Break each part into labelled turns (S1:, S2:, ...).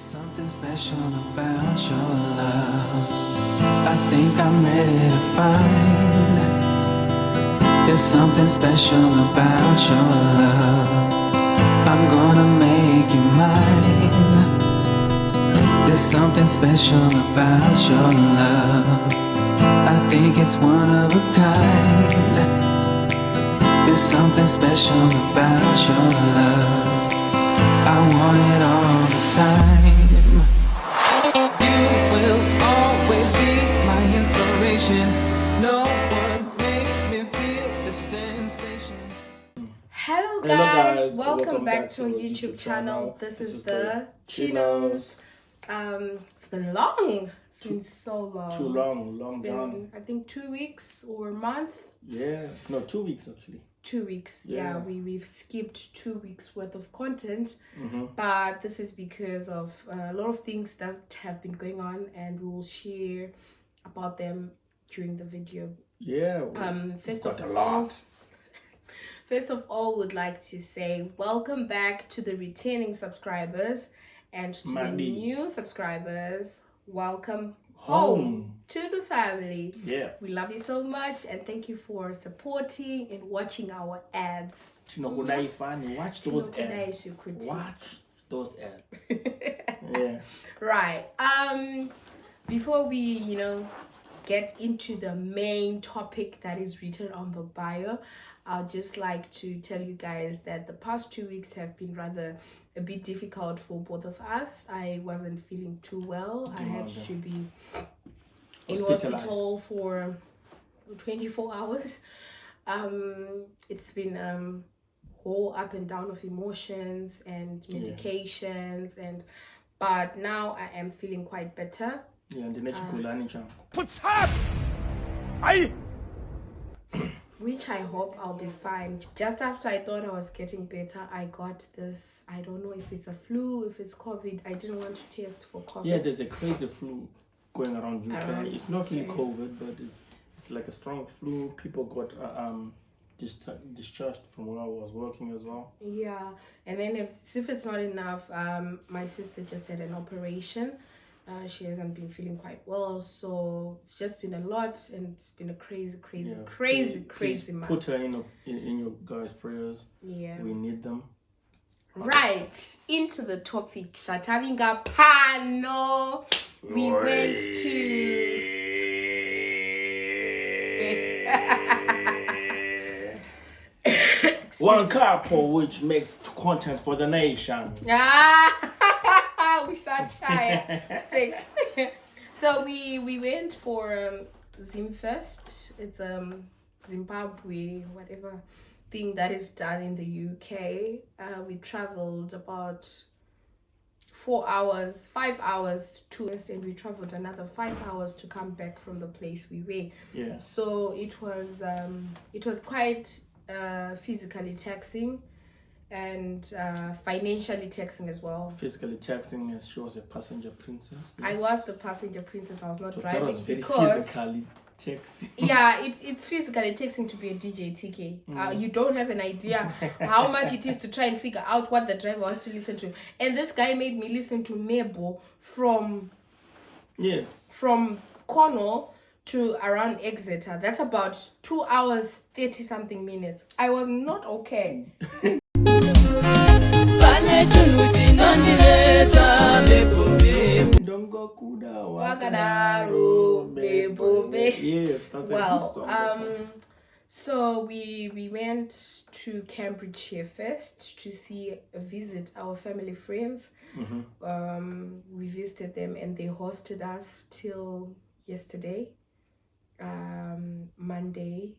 S1: Something special about your love. I think I'm ready to find. There's something special about your love. I'm gonna make you mine. There's something special about your love. I think it's one of a kind. There's something special about your love. I want it all the time. You will always be my inspiration. No one makes me feel the sensation.
S2: Hello guys, welcome back to our YouTube channel. This is the Chinos. It's been long. It's been so long.
S3: Too long,
S2: I think 2 weeks or a month.
S3: Yeah, no, 2 weeks actually.
S2: 2 weeks. Yeah, we've skipped 2 weeks worth of content, but this is because of a lot of things that have been going on, and we will share about them during the video.
S3: Yeah.
S2: First of all, would like to say welcome back to the returning subscribers, and to the new subscribers, welcome home to the family.
S3: Yeah,
S2: we love you so much, and thank you for supporting and watching our ads.
S3: Watch those ads. Watch those ads. Yeah.
S2: Right. Before we get into the main topic that is written on the bio, I'd just like to tell you guys that the past 2 weeks have been rather a bit difficult for both of us. I wasn't feeling too well. I had to be in hospital for 24 hours. It's been whole up and down of emotions and medications, but now I am feeling quite better.
S3: Yeah, and the
S4: What's up?
S2: Which I hope I'll be fine. Just after I thought I was getting better, I got this. I don't know if it's a flu, if it's COVID. I didn't want to test for COVID.
S3: Yeah, there's a crazy flu going around UK. It's not really COVID, but it's like a strong flu. People got discharged from where I was working as well.
S2: Yeah, and then if it's not enough, my sister just had an operation. She hasn't been feeling quite well, so it's just been a lot, and it's been a crazy month.
S3: Put her in your guys' prayers.
S2: Yeah,
S3: we need them.
S2: Right, into the topic. Shatavinga Pano. We went to
S3: one couple which makes content for the nation.
S2: We shall try. So we went for Zimfest. It's Zimbabwe, whatever thing that is done in the UK. We traveled about 5 hours to West, and we traveled another 5 hours to come back from the place we were.
S3: Yeah.
S2: So it was quite physically taxing and financially taxing as well.
S3: Physically taxing, as she was a passenger princess.
S2: Yes. I was the passenger princess. I was not driving.
S3: That was very
S2: because
S3: physically taxing.
S2: Yeah, it's physically taxing to be a DJ TK. You don't have an idea how much it is to try and figure out what the driver wants to listen to. And this guy made me listen to Mebo from Cornwall to around Exeter. That's about 2 hours 30 something minutes. I was not okay.
S3: Yes, that's a good song.
S2: So we went to Cambridgeshire first to visit our family friends. We visited them, and they hosted us till yesterday, Monday.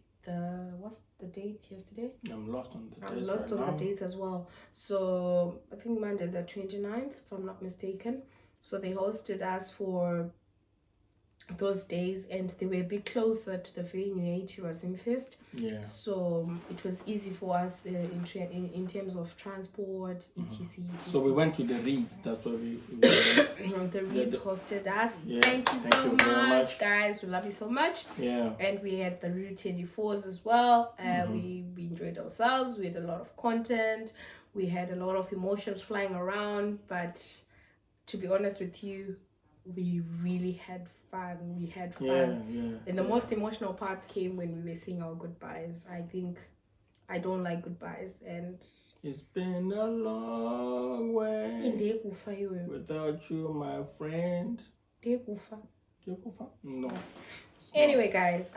S2: What's the date yesterday?
S3: I'm lost on the dates.
S2: I'm lost on the dates as well. So I think Monday the 29th, if I'm not mistaken. So they hosted us for those days, and they were a bit closer to the venue. It was Zimfest.
S3: Yeah.
S2: So it was easy for us in terms of transport, etc.
S3: So we went to the Reeds. That's where we
S2: the Reeds hosted us.
S3: Yeah.
S2: Thank you so much, guys. We love you so much.
S3: Yeah.
S2: And we had the Route 24s as well. We enjoyed ourselves. We had a lot of content. We had a lot of emotions flying around, but to be honest with you, we really had fun. We had fun. And the most emotional part came when we were saying our goodbyes. I think I don't like goodbyes, and
S3: it's been a long way without you, my friend. No.
S2: Anyway, guys,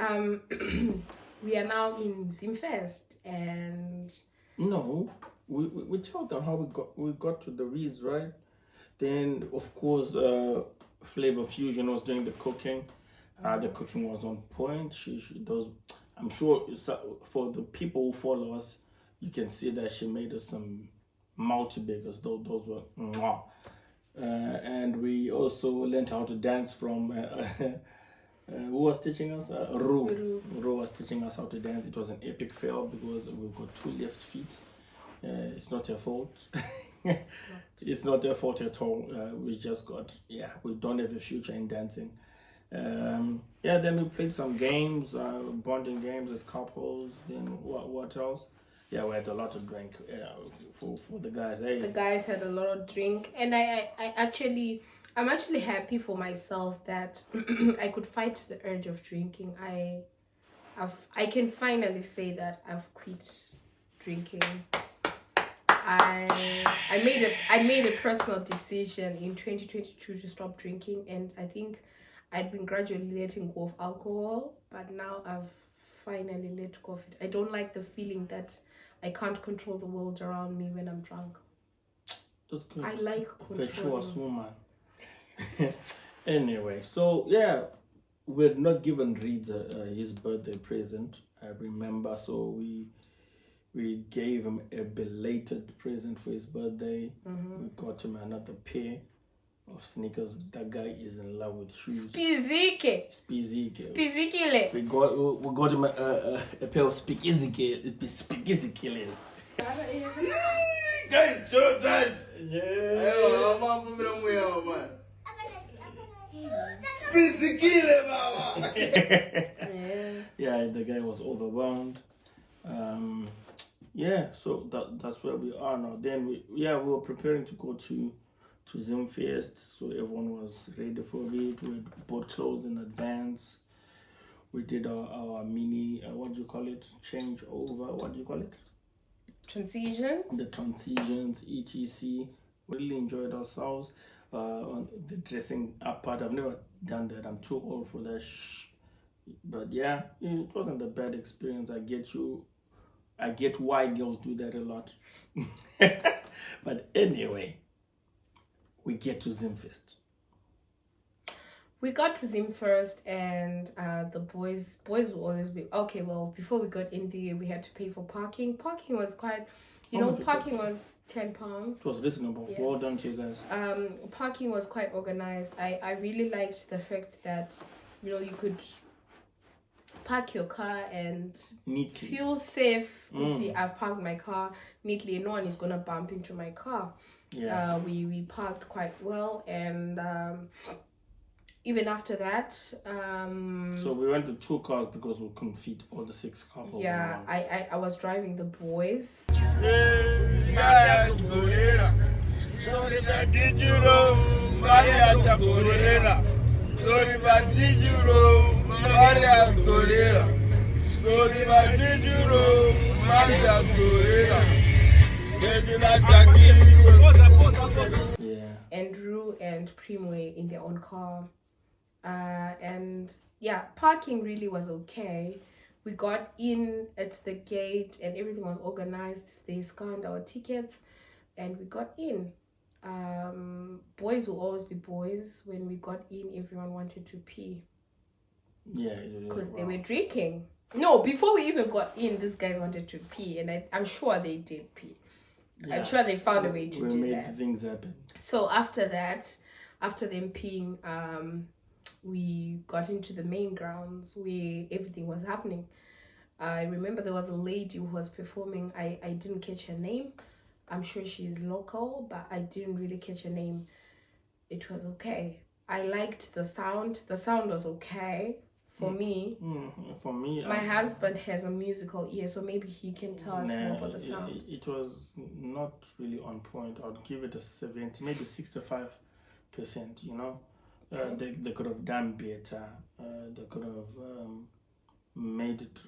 S2: we are now in Zimfest, and
S3: no, we told them how we got to the reeds, right? Then of course, Flavor Fusion was doing the cooking. The cooking was on point. She does. I'm sure for the people who follow us, you can see that she made us some multi-bakers. Those were mwah. And we also learned how to dance from who was teaching us? Ru was teaching us how to dance. It was an epic fail because we've got 2 left feet. It's not her fault. It's not their fault at all. We just got, we don't have a future in dancing. Then we played some games, bonding games as couples. Then what else? We had a lot to drink for the guys. Hey.
S2: The guys had a lot of drink, and I'm actually happy for myself that I could fight the urge of drinking. I can finally say that I've quit drinking. I made a personal decision in 2022 to stop drinking, and I think I'd been gradually letting go of alcohol, but now I've finally let go of it. I don't like the feeling that I can't control the world around me when I'm drunk.
S3: That's good.
S2: I like control.
S3: Virtuous woman. Anyway, so we had not given Reed his birthday present, I remember, so we gave him a belated present for his birthday. We got him another pair of sneakers. That guy is in love with shoes. Spizike. We got him a pair of Spikizikeles. Guys, Jordan. The guy was overwhelmed. So that's where we are now. Then we were preparing to go to Zimfest, so everyone was ready for it. We had bought clothes in advance. We did our mini what do you call it? Change over. What do you call it?
S2: Transition. The
S3: transitions, etc. We really enjoyed ourselves. On the dressing up part, I've never done that. I'm too old for that. But it wasn't a bad experience. I get why girls do that a lot. But anyway, we get to Zimfest.
S2: We got to Zimfest, and the boys will always be okay. Well, before we got in there, we had to pay for parking. Parking was quite, parking was £10.
S3: It was reasonable. Yeah. Well done to you guys.
S2: Parking was quite organized. I really liked the fact that you could park your car and
S3: neatly
S2: feel safe. I've parked my car neatly. No one is gonna bump into my car. We parked quite well, and even after that,
S3: so we went to 2 cars because we couldn't fit all the 6 couples.
S2: I was driving the boys. Andrew and Prim were in their own car. Parking really was okay. We got in at the gate and everything was organized. They scanned our tickets and we got in. Boys will always be boys. When we got in, everyone wanted to pee. Because they were drinking. No, before we even got in, these guys wanted to pee, and I'm sure they did pee. I'm sure they found a way to do that. We
S3: made things happen.
S2: So after that, after them peeing, we got into the main grounds where everything was happening. I remember there was a lady who was performing. I didn't catch her name. I'm sure she's local, but I didn't really catch her name. It was okay. I liked the sound. The sound was okay for me.
S3: For me,
S2: my husband has a musical ear, so maybe he can tell us more about the sound.
S3: It was not really on point. I'd give it a 70, maybe 65%. you know. They could have done better. They could have made it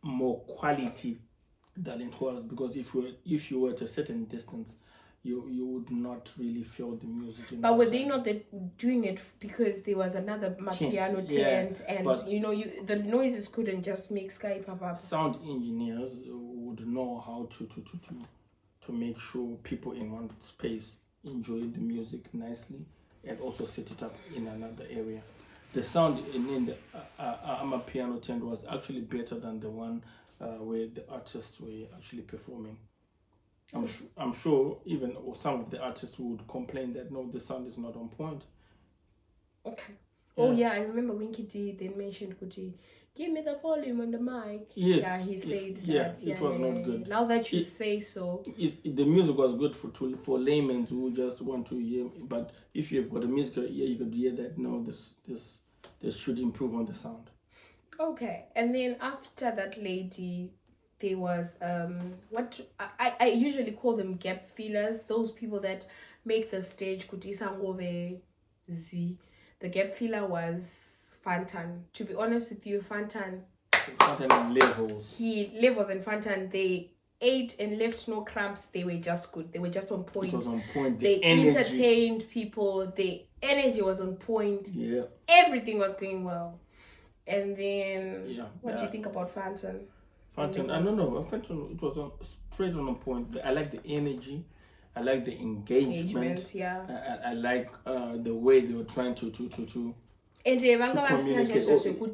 S3: more quality than it was, because if you were at a certain distance, you would not really feel the music.
S2: But were they not doing it because there was another piano tent, and the noises couldn't just make Sky pop up?
S3: Sound engineers would know how to make sure people in one space enjoy the music nicely, and also set it up in another area. The sound in the piano tent was actually better than the one where the artists were actually performing. I'm sure even some of the artists would complain that no, the sound is not on point.
S2: Okay. Yeah. Oh yeah, I remember Winky D then mentioned Kuti, give me the volume on the mic.
S3: Yes.
S2: Yeah, he said
S3: that. Yeah, it was not good.
S2: Now that you say so.
S3: The music was good for laymen who just want to hear, but if you've got a musical ear, you could hear that no, this should improve on the sound.
S2: Okay, and then after that lady, there was what I usually call them gap fillers. Those people that make the stage kutisa ngove z. The gap filler was Fantan. To be honest with you, Fantan
S3: levels.
S2: Levels and Fantan, they ate and left no cramps. They were just good. They were just on point.
S3: It was on point.
S2: They entertained people. The energy was on point.
S3: Yeah.
S2: Everything was going well. And then, what do you think about Fantan?
S3: Fantan, I don't know. Fantan, it was straight on point. I like the energy. I like the engagement.
S2: Yeah.
S3: I like the way they were trying to
S2: and
S3: communicate.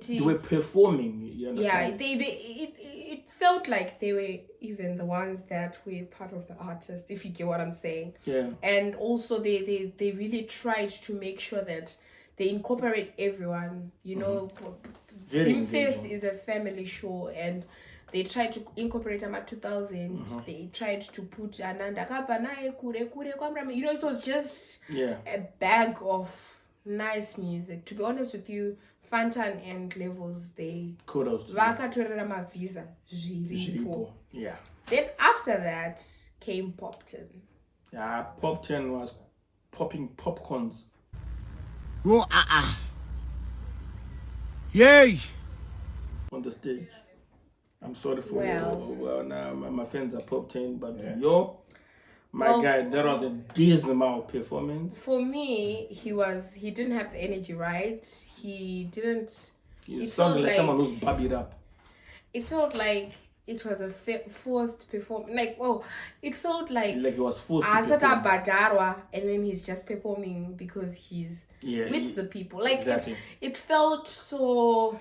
S3: They were performing. You understand?
S2: Yeah, it felt like they were even the ones that were part of the artist, if you get what I'm saying.
S3: Yeah.
S2: And also they really tried to make sure that they incorporate everyone. You know, Zimfest is a family show, and they tried to incorporate Ama 2000s. They tried to put Ananda Kapanae Kure Kwamrame. You know, it was just a bag of nice music. To be honest with you, Fantan and Levels, they vakatorera mavisa zviripo.
S3: Yeah.
S2: Then after that came Poptain.
S3: Yeah, Poptain was popping popcorns.
S4: Oh, yay!
S3: On the stage. I'm sorry for now my friends are Poptain, but my guy, that was a dismal performance.
S2: For me, he didn't have the energy, right? He didn't.
S3: It sounded like someone who's babbied up.
S2: It felt like it was a forced performance. It felt like
S3: he was forced to perform.
S2: Badarwa, and then he's just performing because he's with the people.
S3: Exactly.
S2: It felt so.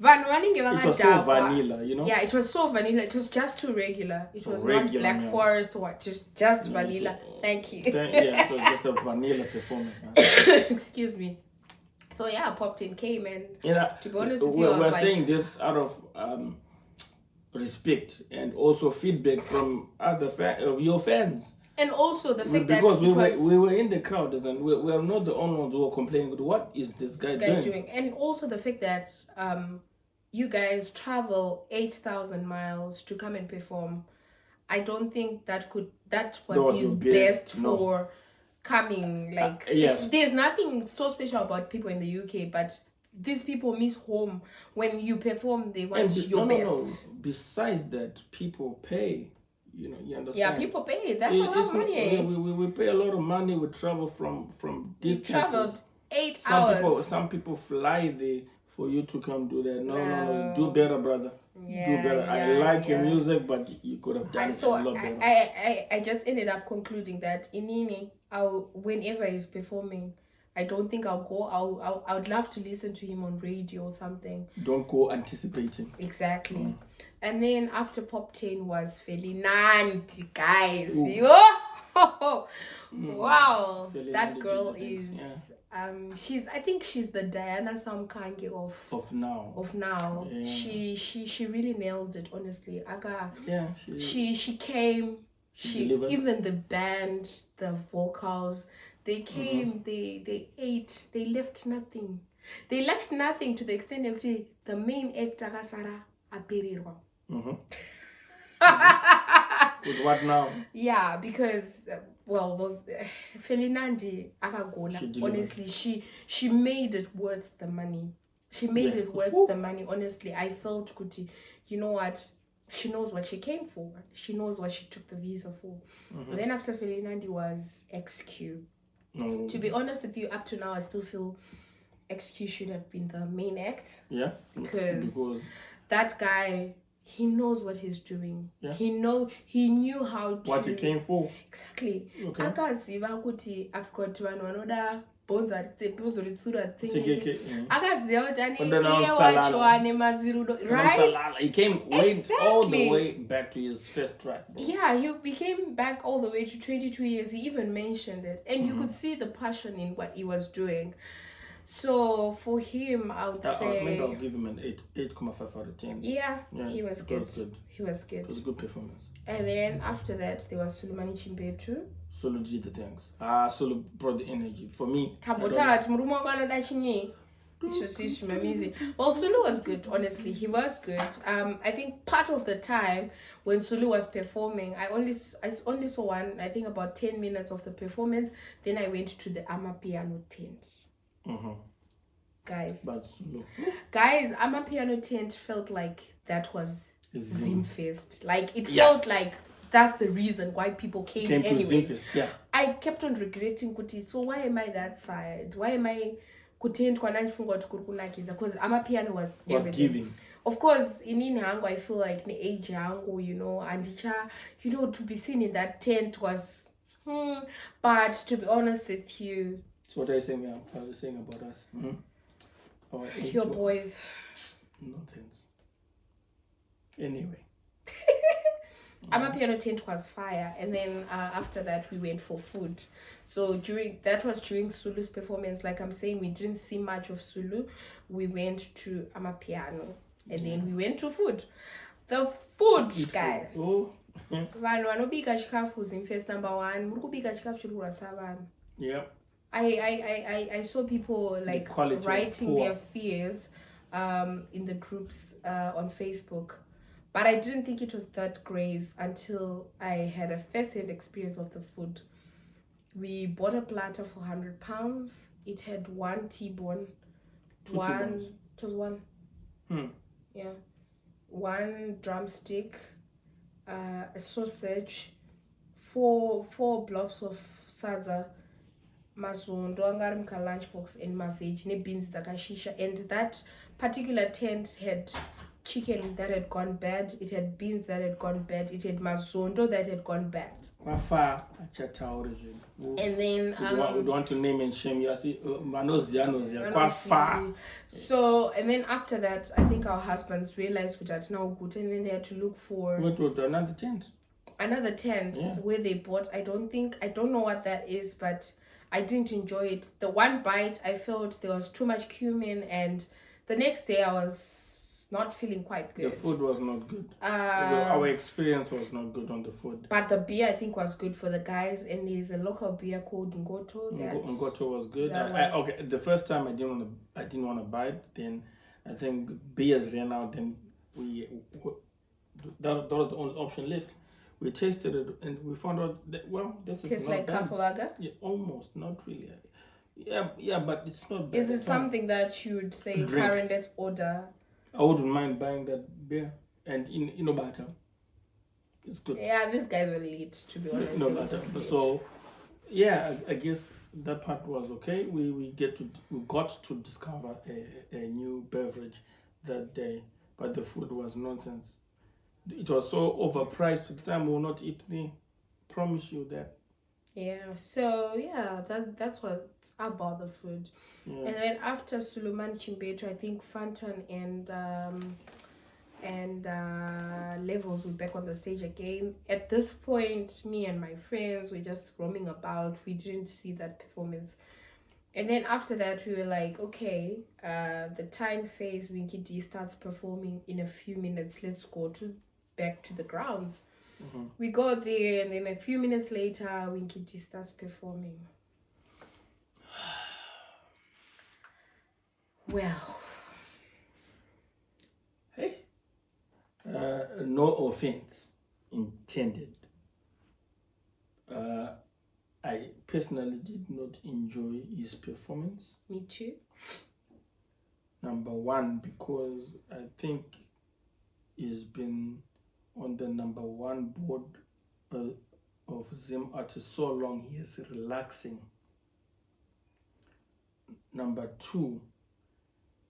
S2: It
S3: was so vanilla, you know?
S2: Yeah, it was so vanilla. It was just too regular. It was not Black Forest or what, just vanilla. Thank you.
S3: It was just a vanilla performance, man.
S2: Excuse me. So Poptain came, and to be honest with you,
S3: we're saying this out of respect and also feedback from your fans.
S2: And also the fact
S3: because we were in the crowd, and we are not the only ones who were complaining. What is this guy doing?
S2: And also the fact that you guys travel 8,000 miles to come and perform. I don't think that was his best for coming. There's nothing so special about people in the UK, but these people miss home. When you perform, they want your best.
S3: No. Besides that, people pay. You understand?
S2: Yeah, people pay. That's a lot of money.
S3: We pay a lot of money. We travel from distances.
S2: We traveled 8 hours.
S3: Some people fly there for you to come do that. No. Do better, brother. Do better. I like your music, but you could have done it a lot better.
S2: I just ended up concluding that Inini, whenever he's performing, I don't think I'll go. I would love to listen to him on radio or something.
S3: Don't go anticipating.
S2: Exactly. And then after Poptain was Felinandi, guys. Wow. That girl is I think she's the Diana Samkange of now. Yeah. She really nailed it, honestly. She came, even the band, the vocals, they came, they ate, they left nothing. They left nothing to the extent that the main actor Kasara aperirwa.
S3: With what now?
S2: Yeah, because well, those Felinandi akagona.
S3: She delivered.
S2: Honestly, she made it worth the money. She made
S3: Yeah.
S2: it worth
S3: Woo.
S2: the money. Honestly, I felt kuti. You know what? She knows what she came for. She knows what she took the visa for. And then after Felinandi was XQ.
S3: No.
S2: To be honest with you, up to now, I still feel XQ should have been the main act.
S3: Yeah.
S2: Because that guy, he knows what he's doing.
S3: Yeah.
S2: He knew how to...
S3: What he came for.
S2: Exactly.
S3: Okay.
S2: Akaziva kuti I've got vanhu vanoda bhonzo ritsura
S3: Tegeke.
S2: akaziva kuti ane
S3: And then
S2: iye
S3: Salala.
S2: wacho ane mazirudo, right?
S3: Salala. He came went all the
S2: Exactly.
S3: way back to his first track. Bro.
S2: Yeah, he came back all the way to 22 years. He even mentioned it. And you could see the passion in what he was doing. So for him, I would say...
S3: Maybe I'll give him an 8.5 out of 10.
S2: Yeah, he was good. He was good.
S3: It was a good performance.
S2: And then after that, there was Sulemani Chimbetu.
S3: Solo did the things. Solo brought the energy. For me,
S2: Tabotati, murume wakanoda chinyi. Well, Sulu was good, honestly. He was good. I think part of the time when Sulu was performing, I only saw one, I think about 10 minutes of the performance. Then I went to the Amapiano tent. Guys, Amapiano tent felt like that was Zimfest. Like, it felt like that's the reason why people came anyway.
S3: To Zimfest, yeah.
S2: I kept on regretting kuti, so why am I that side? Why am I kutend kwanandifunga kuti kuri kunakidza? Because Amapiano was
S3: giving.
S2: Of course, in hangu, I feel like in age hangu, you know, and to be seen in that tent was but to be honest with you,
S3: so what are you saying? What are you saying about us?
S2: Your boys.
S3: Nonsense. Anyway.
S2: Amapiano tent was fire, and then after that we went for food. So during Sulu's performance, like I'm saying, we didn't see much of Sulu. We went to Amapiano, and then we went to food. The food, guys.
S3: Oh.
S2: Vanhu vanobika chikafu Zimfest #1. Muri kubika chikafu chiri kurasa vanhu.
S3: Yeah.
S2: I saw people like writing their fears in the groups on Facebook. But I didn't think it was that grave until I had a first-hand experience of the food. We bought a platter for £100. It had one T-bone. It was one. Yeah. One drumstick, a sausage, four blobs of sadza, mazondo, angari mka lunchbox, and my veg, ne beans dakashisha. And that particular tent had chicken that had gone bad, it had beans that had gone bad, it had mazondo that had gone bad. And then
S3: we want to name and shame you. I see
S2: so, and then after that, I think our husbands realized that now good, and then they had to look for another tent where they bought. I don't know what that is, but I didn't enjoy it. The one bite, I felt there was too much cumin, and the next day I was not feeling quite good.
S3: The food was not good. Our experience was not good on the food.
S2: But the beer, I think, was good for the guys. And there's a local beer called Ngoto.
S3: Ngoto was good. Okay, the first time I didn't want to buy it. Then I think beers ran out. Then that was the only option left. We tasted it and we found out that this is
S2: tastes
S3: not
S2: like
S3: bad.
S2: Castle Lager.
S3: Yeah, almost, not really. Yeah, but it's not bad.
S2: Is it something that you would say, Karen, let's order?
S3: I wouldn't mind buying that beer and in Inobata. It's good.
S2: Yeah, these guys were late, to be honest.
S3: Inobata. So yeah, I guess that part was okay. We got to discover a new beverage that day, but the food was nonsense. It was so overpriced. At the time we will not eat me. Promise you that. Yeah,
S2: so yeah, that's what's about the food. Yeah. And then after Suleiman Chimbeto, I think Fantan and Levels were back on the stage again. At this point, me and my friends were just roaming about. We didn't see that performance. And then after that, we were like, okay, the time says Winky D starts performing in a few minutes. Let's go back to the grounds. Mm-hmm. We go there, and then a few minutes later, Winky D starts performing. Well.
S3: Hey. No offense intended. personally did not enjoy his performance.
S2: Me too.
S3: Number one, because I think he's been on the number one board of Zim artists so long, he is relaxing. Number two,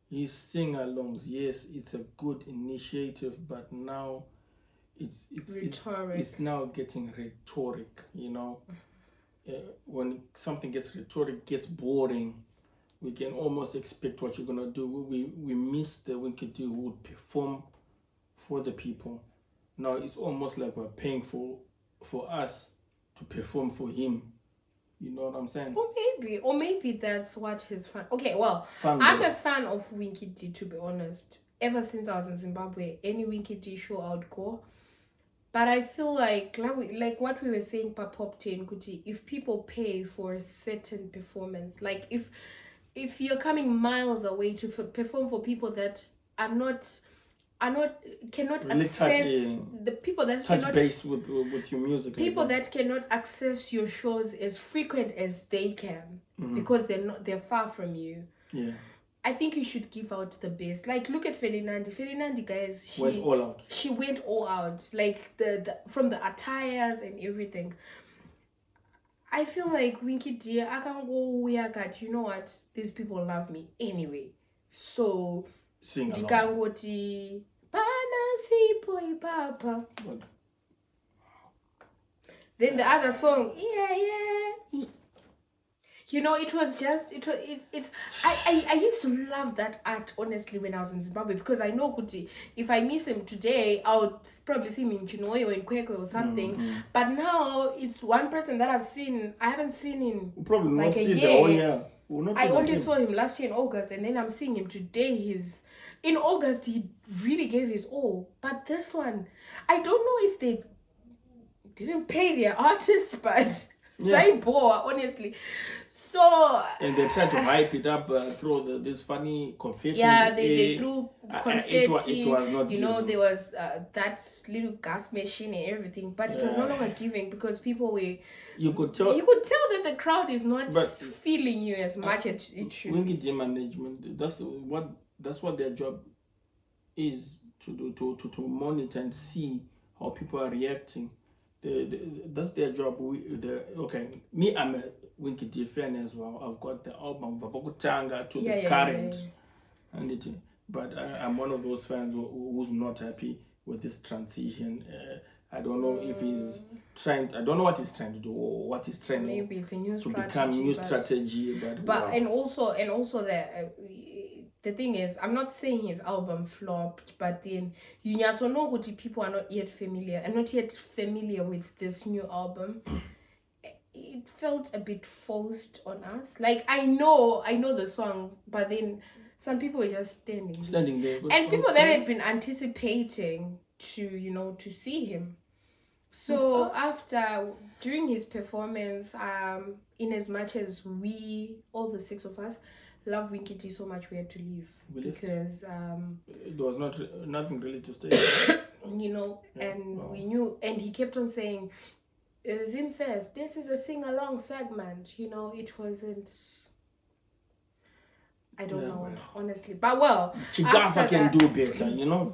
S3: his sing-alongs. Yes, it's a good initiative, but now it's now getting rhetoric. When something gets rhetoric, gets boring. We can almost expect what you're gonna do. We miss the Winky D who would perform for the people. Now it's almost like we're paying for us to perform for him. You know what I'm saying?
S2: Or maybe that's what his fan. Okay, well,
S3: Fan
S2: I'm
S3: base.
S2: a fan of Winky D, to be honest. Ever since I was in Zimbabwe, any Winky D show I would go. But I feel like what we were saying, Poptain, Kuti, if people pay for a certain performance, like if you're coming miles away to perform for people that cannot
S3: Really
S2: access the people that
S3: touch
S2: cannot
S3: base with your music.
S2: people that cannot access your shows as frequent as they can because they're far from you.
S3: Yeah.
S2: I think you should give out the best. Like, look at Ferdinand, guys. She
S3: went all out.
S2: She went all out. Like the from the attires and everything. I feel like Winky D, I can go weird. You know what? These people love me anyway. So
S3: Sing along.
S2: Dikangoti Banasi Boy Papa.
S3: But
S2: Then the other song, yeah. I used to love that art, honestly, when I was in Zimbabwe, because I know Kuti, if I miss him today, I would probably see him in Chinoyo or in Kwekwe or something. But now it's one person that I haven't seen him
S3: we'll probably
S2: like
S3: not
S2: a
S3: see
S2: year.
S3: the whole year. We'll not
S2: I
S3: even
S2: only
S3: see
S2: saw him last year in August, and then I'm seeing him today. In August, he really gave his all. But this one, I don't know if they didn't pay their artist, but Jai Boa, honestly. So
S3: and they tried to hype it up through this funny confetti.
S2: Yeah, they threw confetti.
S3: It was not
S2: giving. There was that little gas machine and everything, but it was no longer giving because people were.
S3: You could tell
S2: that the crowd is not feeling you as much as it should.
S3: Winky D management. That's what their job is to do, to monitor and see how people are reacting. That's their job. Me, I'm a Winky D fan as well. I've got the album Vapokutanga to the current, and but I'm one of those fans who's not happy with this transition. I don't know if he's trying. I don't know what he's trying to do or what he's trying
S2: maybe it's a new
S3: to
S2: strategy,
S3: become new strategy. But wow.
S2: and also the thing is, I'm not saying his album flopped, but then you need to know what people are not yet familiar with this new album. It felt a bit forced on us. Like I know the songs, but then some people were just standing there. And people that had been anticipating to see him. So during his performance, in as much as we, all the six of us, love Winky D so much, we had to leave because
S3: there was nothing really to stay.
S2: We knew, and he kept on saying, Zimfest, this is a sing-along segment. It wasn't. I don't know, honestly. But
S3: Gaffer can do better,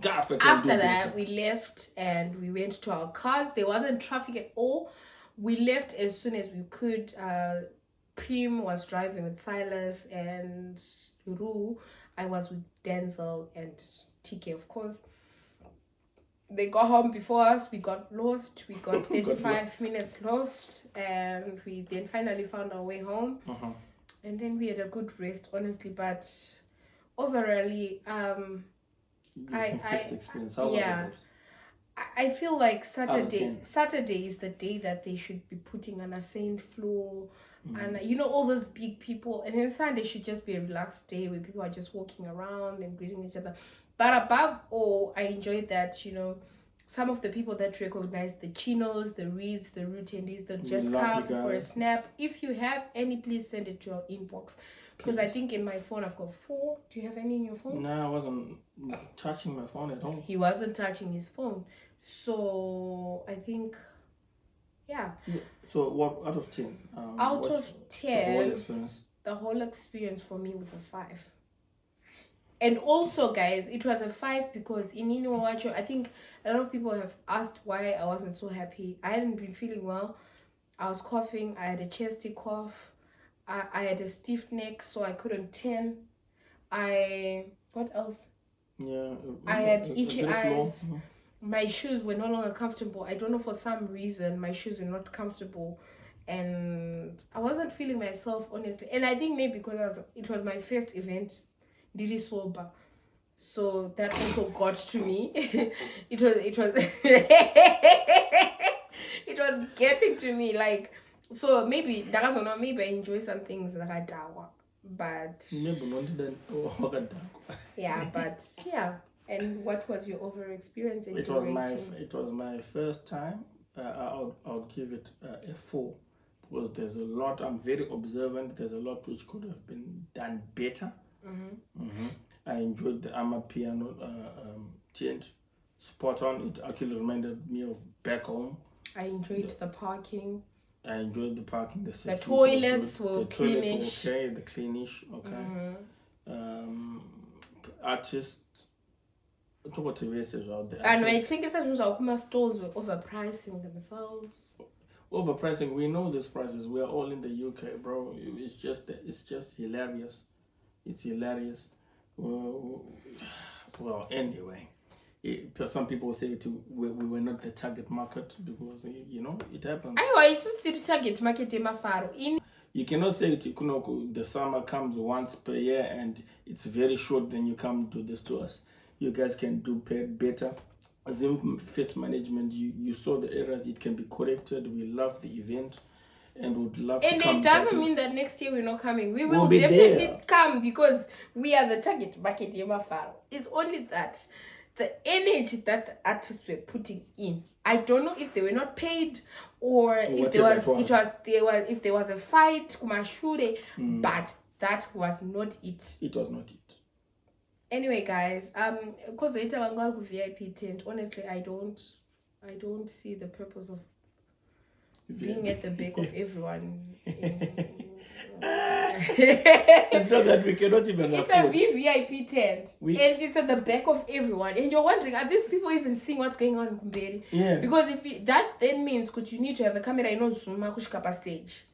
S3: Gaffer can do better.
S2: After that, we left and we went to our cars. There wasn't traffic at all. We left as soon as we could. Prim was driving with Silas and Ru. I was with Denzel and TK, of course. They got home before us. We got lost. We got 35 minutes lost. And we then finally found our way home. And then we had a good rest, honestly. But overall,
S3: Zimfest Experience. How was it?
S2: I feel like Saturday is the day that they should be putting on a saint floor. And all those big people. And then Sunday should just be a relaxed day where people are just walking around and greeting each other. But above all, I enjoyed that, some of the people that recognize the chinos, the reeds, the attendees that just come for a snap. If you have any, please send it to our inbox. Because I think in my phone I've got 4. Do you have any in your phone?
S3: No, I wasn't touching my phone at all.
S2: He wasn't touching his phone. So I think yeah.
S3: So what out of 10?
S2: Out
S3: what's
S2: of
S3: the whole
S2: 10,
S3: experience?
S2: the whole experience for me was a 5. And also, guys, it was a 5 because in Inuacho, I think a lot of people have asked why I wasn't so happy. I hadn't been feeling well. I was coughing. I had a chesty cough. I had a stiff neck, so I couldn't tan. What else?
S3: Yeah.
S2: I had
S3: a
S2: itchy
S3: bit of flow.
S2: eyes. My shoes were no longer comfortable. I don't know, for some reason my shoes were not comfortable, and I wasn't feeling myself, honestly. And I think maybe because it was my first event, did it sober, so that also got to me. it was it was getting to me, like, so maybe maybe I enjoy some things that I dawa, but yeah, but yeah. And what was your overall experience? And
S3: it
S2: your
S3: was
S2: rating?
S3: my first time. I'll give it a 4 because there's a lot. I'm very observant. There's a lot which could have been done better. I enjoyed the Ama piano change. Spot on. It actually reminded me of back home.
S2: I enjoyed the parking.
S3: I enjoyed the parking. The
S2: toilets were
S3: the
S2: cleanish.
S3: toilets were okay. The cleanish, okay. Artists. Talk about the races out there.
S2: And I think it's that stores were overpricing themselves.
S3: Overpricing. We know these prices. We are all in the UK, bro. It's just hilarious. It's hilarious. Well, anyway, some people say we were not the target market because it happens.
S2: I used to target market in.
S3: You cannot say the summer comes once per year and it's very short. Then you come to the stores. You guys can do better. Zimfest management, you saw the errors. It can be corrected. We love the event and would love to come.
S2: And it doesn't mean that next year we're not coming. We will
S3: be
S2: definitely
S3: there.
S2: come because we are the target market. It's only that the energy that the artists were putting in, I don't know if they were not paid or if there was a fight, but that was not it.
S3: It was not it.
S2: Anyway, guys, because it's a VIP tent, honestly, I don't see the purpose of being at the back of everyone.
S3: It's not that we cannot even
S2: It's
S3: afford.
S2: a VVIP tent, and it's at the back of everyone. And you're wondering, are these people even seeing what's going on in Kumberi?
S3: Yeah.
S2: Because that then means you need to have a camera in Zoom stage.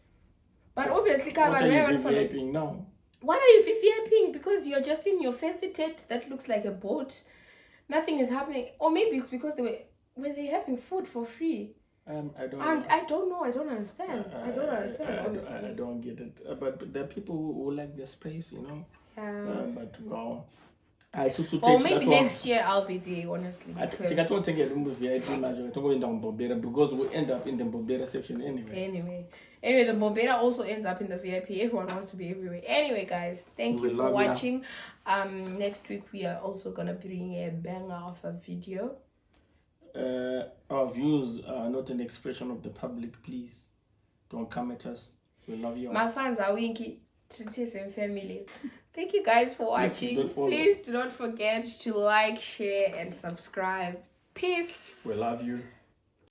S2: But obviously,
S3: what are you VVIPing now?
S2: What are you VVIPing? Because you're just in your fancy tent that looks like a boat. Nothing is happening. Or maybe it's because were they having food for free?
S3: I don't
S2: know. I don't know. I don't understand. Honestly.
S3: I don't get it. But there are people who like the space,
S2: Yeah.
S3: But well, I supposed to
S2: Or
S3: take
S2: maybe
S3: that
S2: next year I'll be there, honestly.
S3: I don't take a VIP major. I don't go in down Bombera because we end up in the Bombera section anyway.
S2: Anyway, the Bombera also ends up in the VIP. Everyone wants to be everywhere. Anyway, guys, thank you for watching. Next week we are also gonna bring a banger of a video.
S3: Our views are not an expression of the public. Please don't come at us. We love you all.
S2: My fans are Winky D and family. Thank you guys for watching. Please do not forget to like, share, and subscribe. Peace.
S3: We love you.